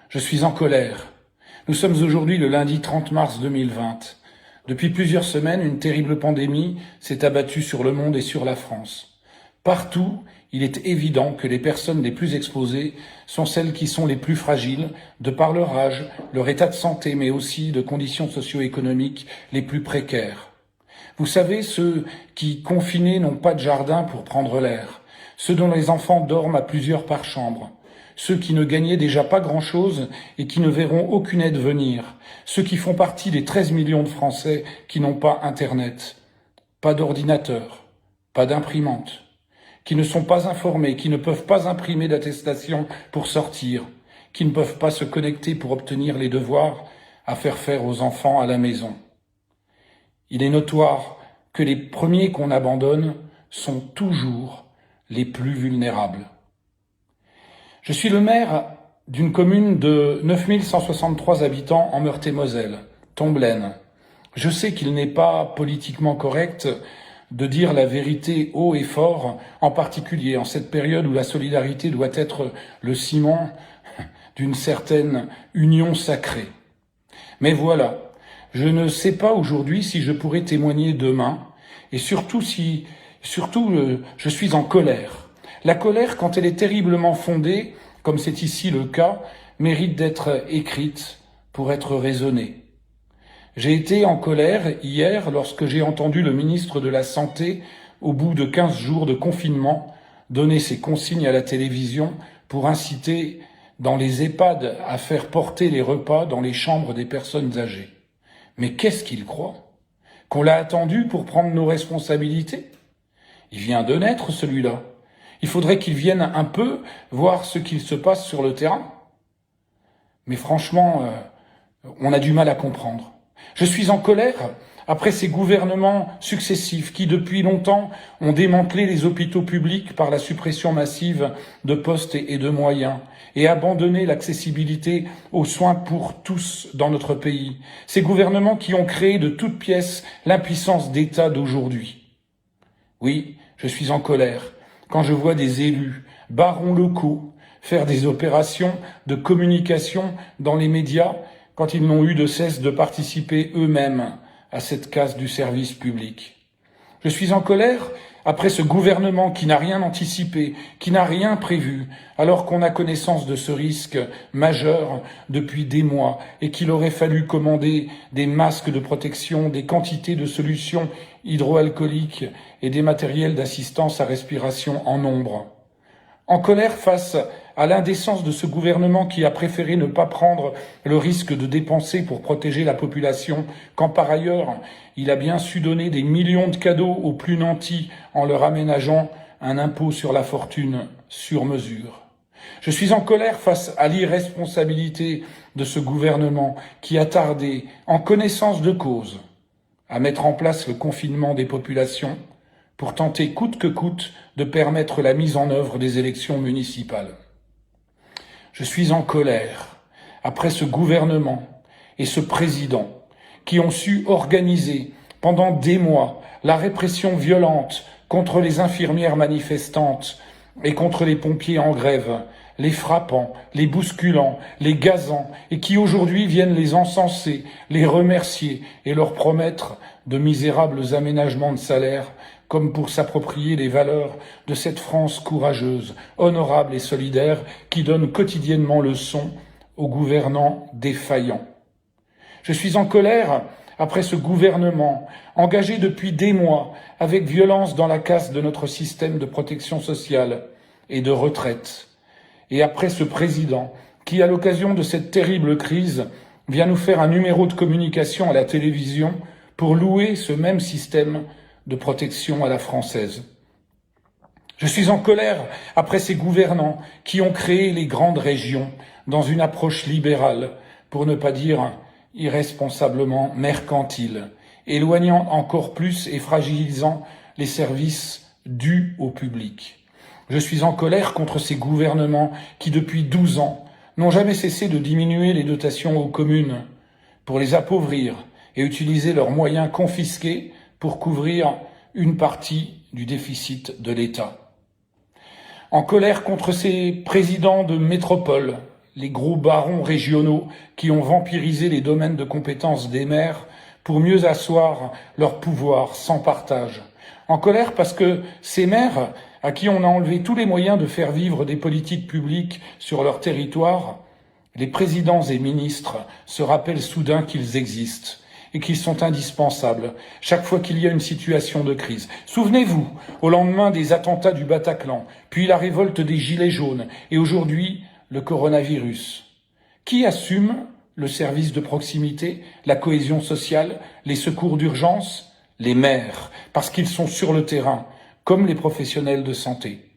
Je suis en colère. Nous sommes aujourd'hui le lundi 30 mars 2020. Depuis plusieurs semaines, une terrible pandémie s'est abattue sur le monde et sur la France. Partout, il est évident que les personnes les plus exposées sont celles qui sont les plus fragiles, de par leur âge, leur état de santé, mais aussi de conditions socio-économiques les plus précaires. Vous savez, ceux qui, confinés, n'ont pas de jardin pour prendre l'air, ceux dont les enfants dorment à plusieurs par chambre, ceux qui ne gagnaient déjà pas grand-chose et qui ne verront aucune aide venir, ceux qui font partie des 13 millions de Français qui n'ont pas Internet, pas d'ordinateur, pas d'imprimante, qui ne sont pas informés, qui ne peuvent pas imprimer d'attestation pour sortir, qui ne peuvent pas se connecter pour obtenir les devoirs à faire aux enfants à la maison. Il est notoire que les premiers qu'on abandonne sont toujours les plus vulnérables. Je suis le maire d'une commune de 9163 habitants en Meurthe-et-Moselle, Tomblaine. Je sais qu'il n'est pas politiquement correct de dire la vérité haut et fort, en particulier en cette période où la solidarité doit être le ciment d'une certaine union sacrée. Mais voilà, je ne sais pas aujourd'hui si je pourrai témoigner demain, et surtout je suis en colère. La colère, quand elle est terriblement fondée, comme c'est ici le cas, mérite d'être écrite pour être raisonnée. J'ai été en colère hier lorsque j'ai entendu le ministre de la Santé, au bout de 15 jours de confinement, donner ses consignes à la télévision pour inciter dans les EHPAD à faire porter les repas dans les chambres des personnes âgées. Mais qu'est-ce qu'il croit? Qu'on l'a attendu pour prendre nos responsabilités? Il vient de naître, celui-là. Il faudrait qu'il vienne un peu voir ce qu'il se passe sur le terrain. Mais franchement, on a du mal à comprendre. Je suis en colère après ces gouvernements successifs qui, depuis longtemps, ont démantelé les hôpitaux publics par la suppression massive de postes et de moyens et abandonné l'accessibilité aux soins pour tous dans notre pays. Ces gouvernements qui ont créé de toutes pièces l'impuissance d'État d'aujourd'hui. Oui, je suis en colère quand je vois des élus, barons locaux, faire des opérations de communication dans les médias quand ils n'ont eu de cesse de participer eux-mêmes à cette casse du service public. Je suis en colère après ce gouvernement qui n'a rien anticipé, qui n'a rien prévu, alors qu'on a connaissance de ce risque majeur depuis des mois et qu'il aurait fallu commander des masques de protection, des quantités de solutions hydroalcooliques et des matériels d'assistance à respiration en nombre. En colère face à l'indécence de ce gouvernement qui a préféré ne pas prendre le risque de dépenser pour protéger la population, quand par ailleurs il a bien su donner des millions de cadeaux aux plus nantis en leur aménageant un impôt sur la fortune sur mesure. Je suis en colère face à l'irresponsabilité de ce gouvernement qui a tardé, en connaissance de cause, à mettre en place le confinement des populations pour tenter coûte que coûte de permettre la mise en œuvre des élections municipales. Je suis en colère après ce gouvernement et ce président qui ont su organiser pendant des mois la répression violente contre les infirmières manifestantes et contre les pompiers en grève, les frappant, les bousculant, les gazant, et qui aujourd'hui viennent les encenser, les remercier et leur promettre de misérables aménagements de salaire, comme pour s'approprier les valeurs de cette France courageuse, honorable et solidaire, qui donne quotidiennement leçon aux gouvernants défaillants. Je suis en colère après ce gouvernement, engagé depuis des mois avec violence dans la casse de notre système de protection sociale et de retraite. Et après ce président qui, à l'occasion de cette terrible crise, vient nous faire un numéro de communication à la télévision pour louer ce même système de protection à la française. Je suis en colère après ces gouvernants qui ont créé les grandes régions dans une approche libérale, pour ne pas dire irresponsablement mercantile, éloignant encore plus et fragilisant les services dus au public. Je suis en colère contre ces gouvernements qui, depuis 12 ans, n'ont jamais cessé de diminuer les dotations aux communes pour les appauvrir et utiliser leurs moyens confisqués pour couvrir une partie du déficit de l'État. En colère contre ces présidents de métropole, les gros barons régionaux qui ont vampirisé les domaines de compétences des maires pour mieux asseoir leur pouvoir sans partage. En colère parce que ces maires, à qui on a enlevé tous les moyens de faire vivre des politiques publiques sur leur territoire, les présidents et ministres se rappellent soudain qu'ils existent et qu'ils sont indispensables chaque fois qu'il y a une situation de crise. Souvenez-vous, au lendemain des attentats du Bataclan, puis la révolte des Gilets jaunes et aujourd'hui le coronavirus. Qui assume le service de proximité, la cohésion sociale, les secours d'urgence? Les maires, parce qu'ils sont sur le terrain, comme les professionnels de santé.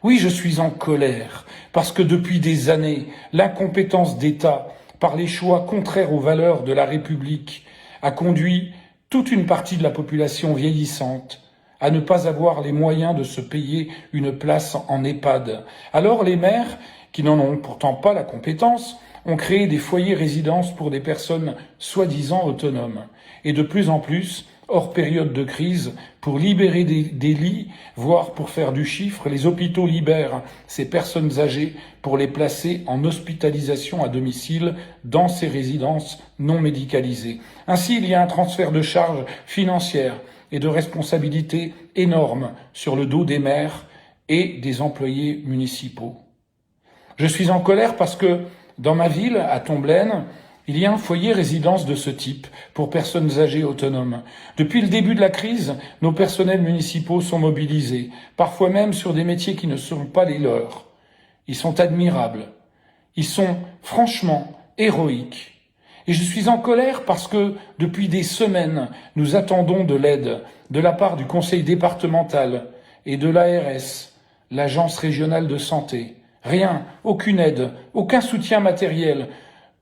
Oui, je suis en colère, parce que depuis des années, l'incompétence d'État, par les choix contraires aux valeurs de la République, a conduit toute une partie de la population vieillissante à ne pas avoir les moyens de se payer une place en EHPAD. Alors les maires, qui n'en ont pourtant pas la compétence, ont créé des foyers résidences pour des personnes soi-disant autonomes. Et de plus en plus, hors période de crise, pour libérer des lits, voire pour faire du chiffre, les hôpitaux libèrent ces personnes âgées pour les placer en hospitalisation à domicile dans ces résidences non médicalisées. Ainsi, il y a un transfert de charges financières et de responsabilités énormes sur le dos des maires et des employés municipaux. Je suis en colère parce que dans ma ville, à Tomblaine, il y a un foyer résidence de ce type pour personnes âgées autonomes. Depuis le début de la crise, nos personnels municipaux sont mobilisés, parfois même sur des métiers qui ne sont pas les leurs. Ils sont admirables. Ils sont franchement héroïques. Et je suis en colère parce que depuis des semaines, nous attendons de l'aide de la part du conseil départemental et de l'ARS, l'agence régionale de santé. Rien, aucune aide, aucun soutien matériel,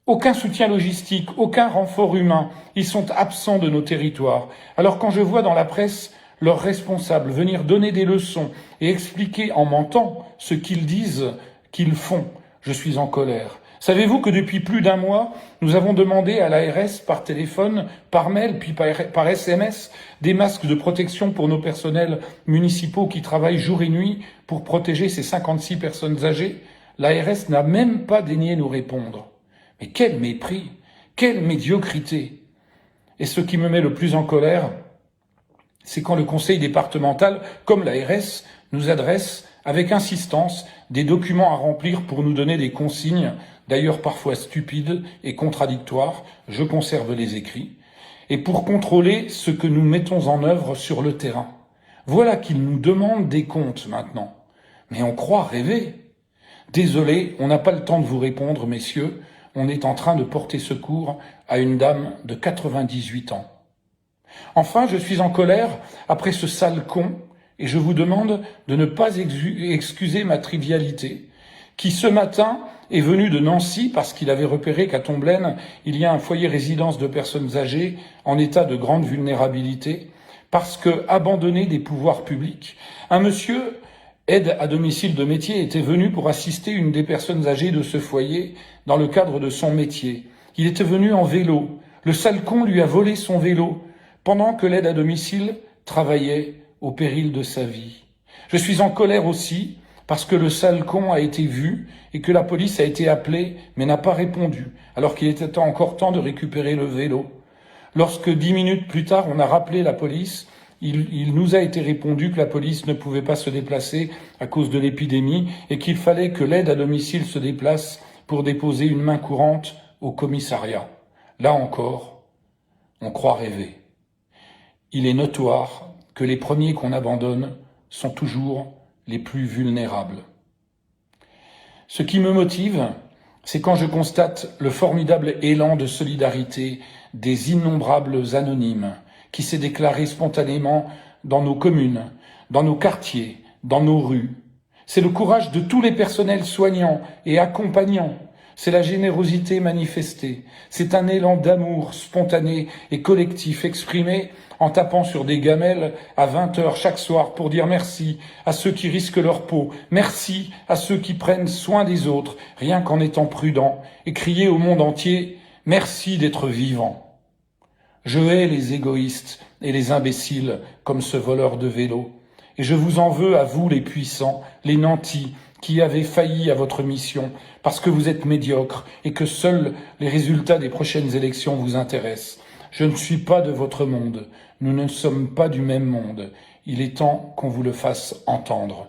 aucun soutien logistique, aucun renfort humain. Ils sont absents de nos territoires. Alors quand je vois dans la presse leurs responsables venir donner des leçons et expliquer en mentant ce qu'ils disent qu'ils font, je suis en colère. Savez-vous que depuis plus d'un mois, nous avons demandé à l'ARS par téléphone, par mail, puis par SMS, des masques de protection pour nos personnels municipaux qui travaillent jour et nuit pour protéger ces 56 personnes âgées? L'ARS n'a même pas daigné nous répondre. Mais quel mépris, quelle médiocrité! Et ce qui me met le plus en colère, c'est quand le conseil départemental, comme l'ARS, nous adresse avec insistance des documents à remplir pour nous donner des consignes, d'ailleurs parfois stupides et contradictoires, je conserve les écrits, et pour contrôler ce que nous mettons en œuvre sur le terrain. Voilà qu'ils nous demandent des comptes maintenant. Mais on croit rêver. Désolé, on n'a pas le temps de vous répondre, messieurs. On est en train de porter secours à une dame de 98 ans. Enfin, je suis en colère après ce sale con et je vous demande de ne pas excuser ma trivialité, qui ce matin est venu de Nancy parce qu'il avait repéré qu'à Tomblaine, il y a un foyer résidence de personnes âgées en état de grande vulnérabilité, parce que, abandonné des pouvoirs publics, un monsieur aide à domicile de métier était venu pour assister une des personnes âgées de ce foyer dans le cadre de son métier. Il était venu en vélo. Le sale con lui a volé son vélo pendant que l'aide à domicile travaillait au péril de sa vie. Je suis en colère aussi parce que le sale con a été vu et que la police a été appelée mais n'a pas répondu alors qu'il était encore temps de récupérer le vélo. Lorsque 10 minutes plus tard on a rappelé la police, il nous a été répondu que la police ne pouvait pas se déplacer à cause de l'épidémie et qu'il fallait que l'aide à domicile se déplace pour déposer une main courante au commissariat. Là encore, on croit rêver. Il est notoire que les premiers qu'on abandonne sont toujours les plus vulnérables. Ce qui me motive, c'est quand je constate le formidable élan de solidarité des innombrables anonymes qui s'est déclaré spontanément dans nos communes, dans nos quartiers, dans nos rues. C'est le courage de tous les personnels soignants et accompagnants. C'est la générosité manifestée. C'est un élan d'amour spontané et collectif exprimé en tapant sur des gamelles à 20h chaque soir pour dire merci à ceux qui risquent leur peau, merci à ceux qui prennent soin des autres, rien qu'en étant prudents, et crier au monde entier « Merci d'être vivant ». Je hais les égoïstes et les imbéciles comme ce voleur de vélo. Et je vous en veux à vous les puissants, les nantis, qui avez failli à votre mission, parce que vous êtes médiocres et que seuls les résultats des prochaines élections vous intéressent. Je ne suis pas de votre monde, nous ne sommes pas du même monde. Il est temps qu'on vous le fasse entendre.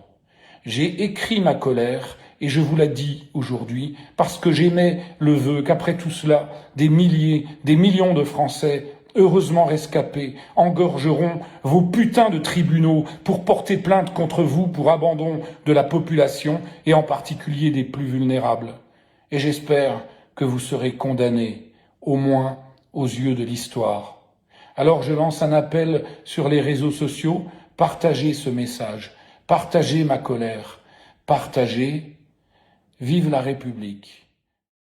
J'ai écrit ma colère et je vous la dis aujourd'hui parce que j'émets le vœu qu'après tout cela, des milliers, des millions de Français, heureusement rescapés, engorgeront vos putains de tribunaux pour porter plainte contre vous pour abandon de la population et en particulier des plus vulnérables. Et j'espère que vous serez condamnés, au moins aux yeux de l'histoire. Alors je lance un appel sur les réseaux sociaux, partagez ce message, partagez ma colère, partagez, vive la République.